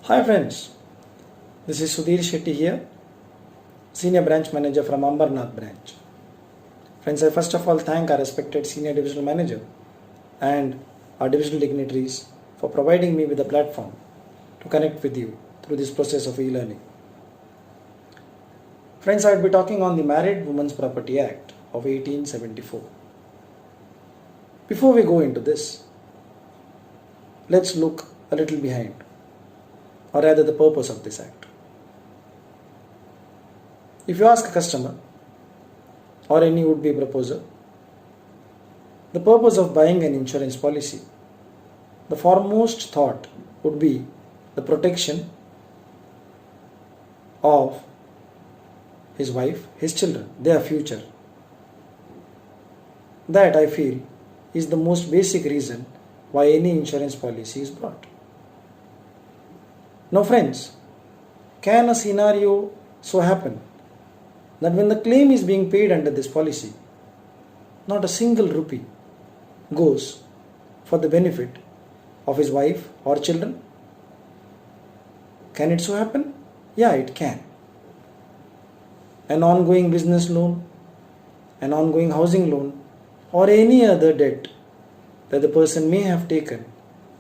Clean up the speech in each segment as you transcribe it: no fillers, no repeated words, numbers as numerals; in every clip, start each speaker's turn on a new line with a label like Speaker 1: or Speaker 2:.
Speaker 1: Hi friends, this is Sudhir Shetty here, Senior Branch Manager from Ambernath Branch. Friends, I first of all thank our respected Senior Divisional Manager and our divisional dignitaries for providing me with a platform to connect with you through this process of e-learning. Friends, I will be talking on the Married Women's Property Act of 1874. Before we go into this, let's look a little behind, or rather the purpose of this act. If you ask a customer or any would-be proposer, the purpose of buying an insurance policy, the foremost thought would be the protection of his wife, his children, their future. That, I feel, is the most basic reason why any insurance policy is brought. Now friends, can a scenario so happen that when the claim is being paid under this policy, not a single rupee goes for the benefit of his wife or children? Can it so happen? Yeah, it can. An ongoing business loan, an ongoing housing loan, or any other debt that the person may have taken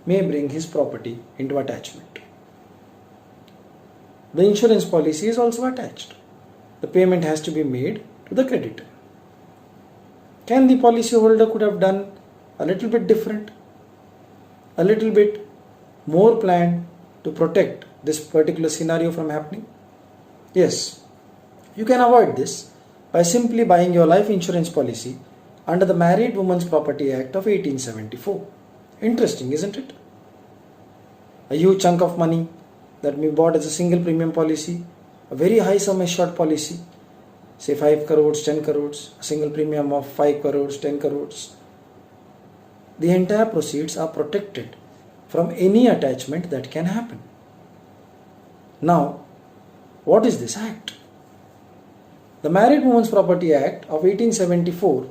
Speaker 1: may bring his property into attachment. The insurance policy is also attached. The payment has to be made to the creditor. Can the policyholder could have done a little bit different, a little bit more planned to protect this particular scenario from happening? Yes, you can avoid this by simply buying your life insurance policy under the Married Women's Property Act of 1874. Interesting, isn't it? A huge chunk of money that may be bought as a single premium policy, a very high sum assured policy, say 5 crores, 10 crores, a single premium of 5 crores, 10 crores. The entire proceeds are protected from any attachment that can happen. Now, what is this act? The Married Women's Property Act of 1874,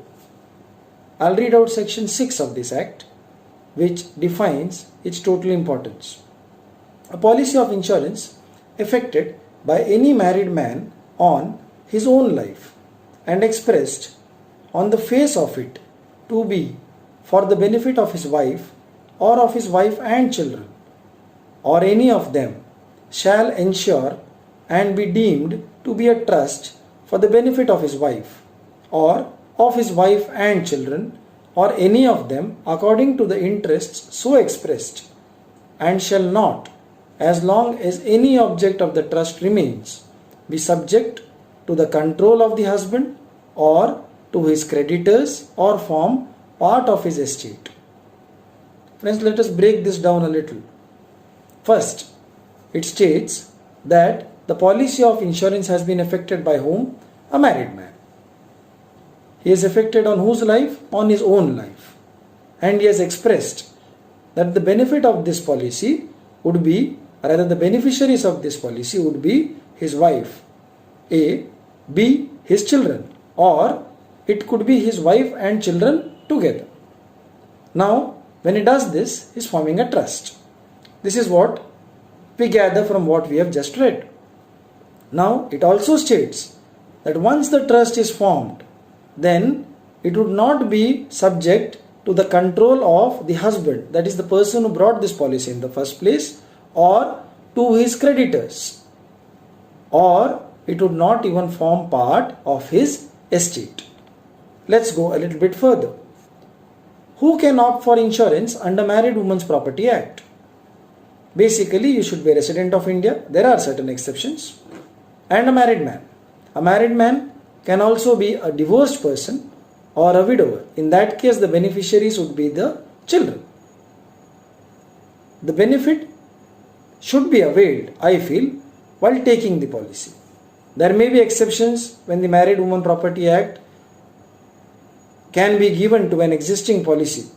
Speaker 1: I'll read out section 6 of this act, which defines its total importance. A policy of insurance effected by any married man on his own life and expressed on the face of it to be for the benefit of his wife or of his wife and children, or any of them, shall ensure and be deemed to be a trust for the benefit of his wife or of his wife and children, or any of them according to the interests so expressed, and shall not, as long as any object of the trust remains, be subject to the control of the husband or to his creditors or form part of his estate. Friends, let us break this down a little. First, it states that the policy of insurance has been effected by whom? A married man. He is affected on whose life? On his own life. And he has expressed that the benefit of this policy would be, rather the beneficiaries of this policy would be his wife, A, B, his children, or it could be his wife and children together. Now, when he does this, he is forming a trust. This is what we gather from what we have just read. Now, it also states that once the trust is formed, then it would not be subject to the control of the husband, that is the person who brought this policy in the first place, or to his creditors, or it would not even form part of his estate. Let's go a little bit further. Who can opt for insurance under Married Women's Property Act? Basically, you should be a resident of India. There are certain exceptions. And a married man. A married man can also be a divorced person or a widower. In that case, the beneficiaries would be the children. The benefit should be availed, I feel, while taking the policy. There may be exceptions when the Married Women Property Act can be given to an existing policy,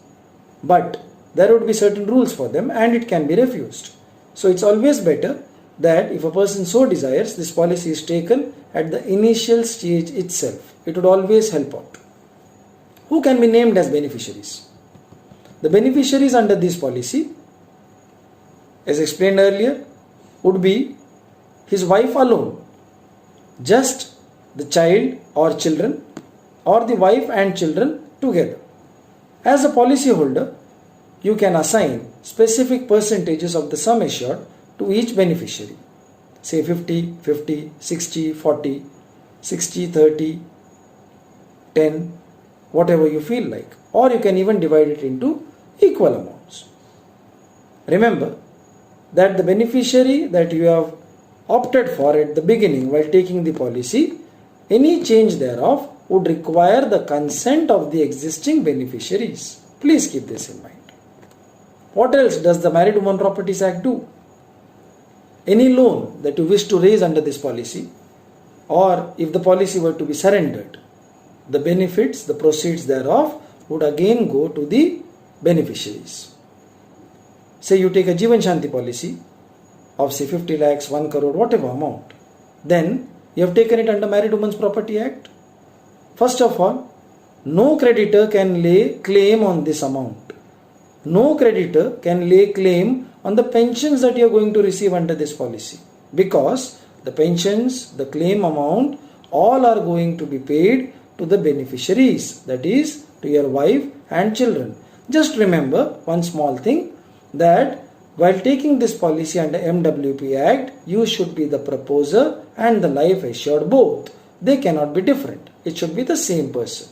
Speaker 1: but there would be certain rules for them and it can be refused. So it's always better that if a person so desires, this policy is taken at the initial stage itself. It would always help out. Who can be named as beneficiaries? The beneficiaries under this policy, as explained earlier, would be his wife alone, just the child or children, or the wife and children together. As a policyholder, you can assign specific percentages of the sum assured to each beneficiary. Say 50, 50, 60, 40, 60, 30, 10, whatever you feel like. Or you can even divide it into equal amounts. Remember that the beneficiary that you have opted for at the beginning while taking the policy, any change thereof would require the consent of the existing beneficiaries. Please keep this in mind. What else does the Married Women Properties Act do? Any loan that you wish to raise under this policy, or if the policy were to be surrendered, the benefits, the proceeds thereof would again go to the beneficiaries. Say you take a Jeevan Shanti policy of say 50 lakhs, 1 crore, whatever amount. Then you have taken it under Married Women's Property Act. First of all, no creditor can lay claim on this amount. No creditor can lay claim on the pensions that you are going to receive under this policy, because the pensions, the claim amount, all are going to be paid to the beneficiaries, that is to your wife and children. Just remember one small thing, that while taking this policy under MWP Act, you should be the proposer and the life assured both. They cannot be different. It should be the same person.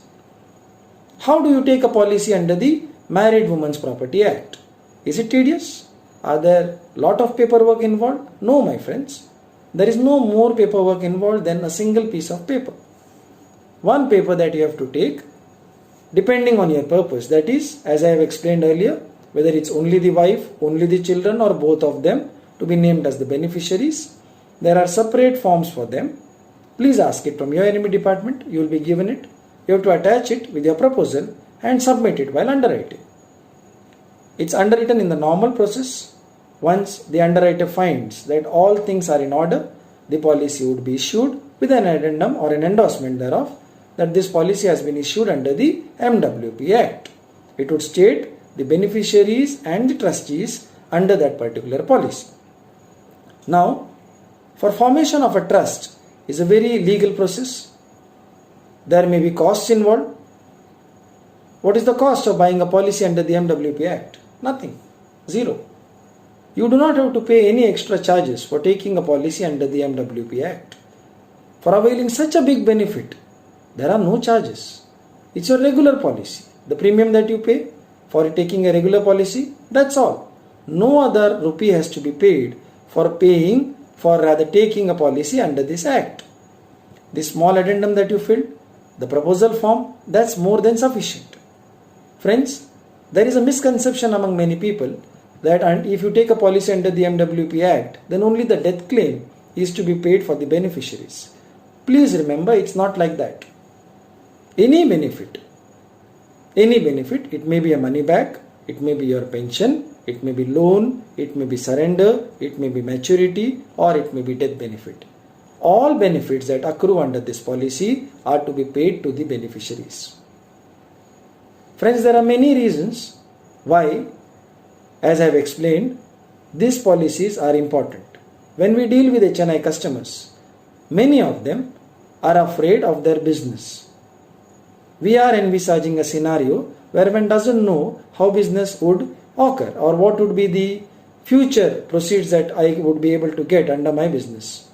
Speaker 1: How do you take a policy under the Married Women's Property Act? Is it tedious? Are there a lot of paperwork involved? No, my friends. There is no more paperwork involved than a single piece of paper. One paper that you have to take, depending on your purpose. That is, as I have explained earlier, whether it's only the wife, only the children, or both of them to be named as the beneficiaries. There are separate forms for them. Please ask it from your NME department. You will be given it. You have to attach it with your proposal and submit it while underwriting. It's underwritten in the normal process. Once the underwriter finds that all things are in order, the policy would be issued with an addendum or an endorsement thereof that this policy has been issued under the MWP Act. It would state the beneficiaries and the trustees under that particular policy. Now, for formation of a trust is a very legal process. There may be costs involved. What is the cost of buying a policy under the MWP Act? Nothing. Zero. You do not have to pay any extra charges for taking a policy under the MWP Act. For availing such a big benefit, there are no charges. It's your regular policy. The premium that you pay for taking a regular policy, that's all. No other rupee has to be paid for taking a policy under this act. The small addendum that you filled, the proposal form, that's more than sufficient. Friends, there is a misconception among many people that if you take a policy under the MWP Act, then only the death claim is to be paid for the beneficiaries. Please remember, it's not like that. Any benefit, it may be a money back, it may be your pension, it may be loan, it may be surrender, it may be maturity, or it may be death benefit. All benefits that accrue under this policy are to be paid to the beneficiaries. Friends, there are many reasons why, as I have explained, these policies are important. When we deal with HNI customers, many of them are afraid of their business. We are envisaging a scenario where one doesn't know how business would occur or what would be the future proceeds that I would be able to get under my business.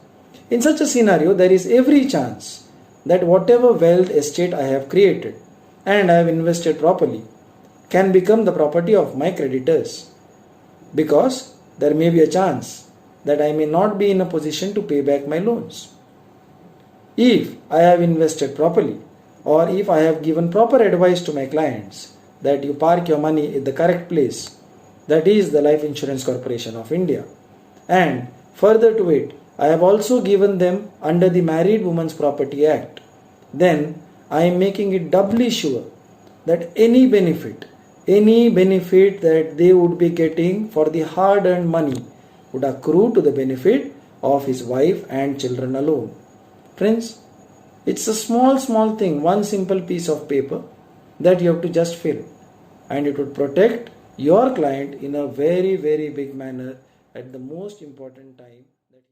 Speaker 1: In such a scenario, there is every chance that whatever wealth estate I have created and I have invested properly can become the property of my creditors, because there may be a chance that I may not be in a position to pay back my loans. If I have invested properly, or if I have given proper advice to my clients that you park your money at the correct place, that is the Life Insurance Corporation of India, and further to it, I have also given them under the Married Women's Property Act, then I am making it doubly sure that any benefit that they would be getting for the hard-earned money would accrue to the benefit of his wife and children alone. Friends, it's a small thing, one simple piece of paper that you have to just fill, and it would protect your client in a very big manner at the most important time that he